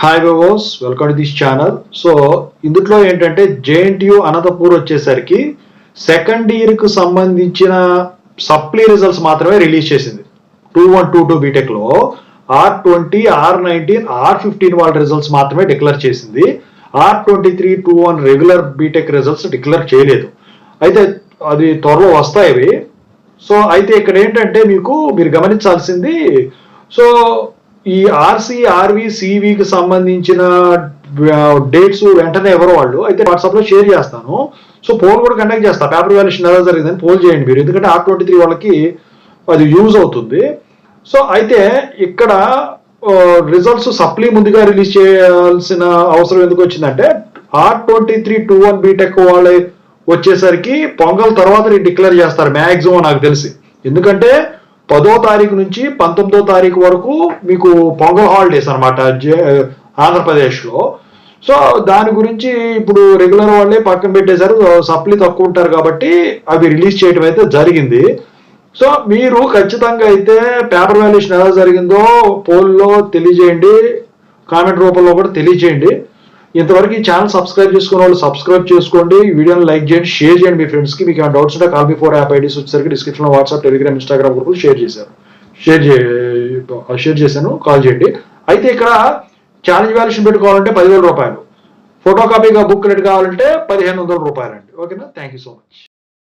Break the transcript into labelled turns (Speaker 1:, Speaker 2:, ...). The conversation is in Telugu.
Speaker 1: Hi viewers, welcome to this channel. So ఇందులో ఏంటంటే జేఎన్టీయూ అనంతపూర్ వచ్చేసరికి సెకండ్ ఇయర్కు సంబంధించిన సప్లీ రిజల్ట్స్ మాత్రమే రిలీజ్ చేసింది. 2122 బీటెక్లో R20, R19, R15 వాళ్ళ రిజల్ట్స్ మాత్రమే డిక్లేర్ చేసింది. R2321 regular BTech results declare చేయలేదు. అయితే అది త్వరలో వస్తాయి అవి. సో అయితే ఇక్కడ ఏంటంటే మీరు గమనించాల్సింది, సో ఈ ఆర్సీ, ఆర్వి, సివికి సంబంధించిన డేట్స్ వెంటనే ఎవరో వాళ్ళు అయితే వాట్సాప్లో షేర్ చేస్తాను. సో పోల్ కూడా కండక్ట్ చేస్తా, పేపర్ వాల్యుయేషన్ ఎలా జరిగిందని పోల్ చేయండి మీరు, ఎందుకంటే R23 వాళ్ళకి అది యూజ్ అవుతుంది. సో అయితే ఇక్కడ రిజల్ట్స్ సప్లీ ముందుగా రిలీజ్ చేయాల్సిన అవసరం ఎందుకు వచ్చిందంటే, R2321 బీటెక్ వాళ్ళ వచ్చేసరికి పొంగల్ తర్వాత డిక్లేర్ చేస్తారు మ్యాక్సిమం నాకు తెలిసి. ఎందుకంటే 10వ తారీఖు నుంచి 19వ తారీఖు వరకు మీకు పొంగల్ హాలిడేస్ అనమాట ఆంధ్రప్రదేశ్లో. సో దాని గురించి ఇప్పుడు రెగ్యులర్ వాళ్ళే పక్కన పెట్టేశారు, సప్లీ తక్కువ ఉంటారు కాబట్టి అవి రిలీజ్ చేయడం అయితే జరిగింది. సో మీరు ఖచ్చితంగా అయితే పేపర్ వాల్యుయేషన్ ఎలా జరిగిందో పోల్లో తెలియజేయండి, కామెంట్ రూపంలో కూడా తెలియజేయండి. ఇంతవరకు ఈ ఛానల్ సబ్స్క్రైబ్ చేసుకున్న వాళ్ళు సబ్స్క్రైబ్ చేసుకోండి, వీడియోని లైక్ చేయండి, షేర్ చేయండి మీ ఫ్రెండ్స్కి. మీకు ఏమైనా డౌట్స్ ఉంటే కాల్ బిఫోర్ యాప్ ఐడీస్ వచ్చేసరికి డిస్క్రిప్షన్లో వాట్సాప్, టెలిగ్రామ్, ఇన్స్టాగ్రామ్ గ్రూపులు షేర్ చేశాను, కాల్ చేయండి. అయితే ఇక్కడ ఛాలెంజ్ వాల్యుయేషన్ పెట్టుకోవాలంటే 10,000 రూపాయలు, ఫోటో కాపీగా బుక్ రేట్ కావాలంటే 1,500 రూపాయలు అండి. ఓకేనా? Thank you so much.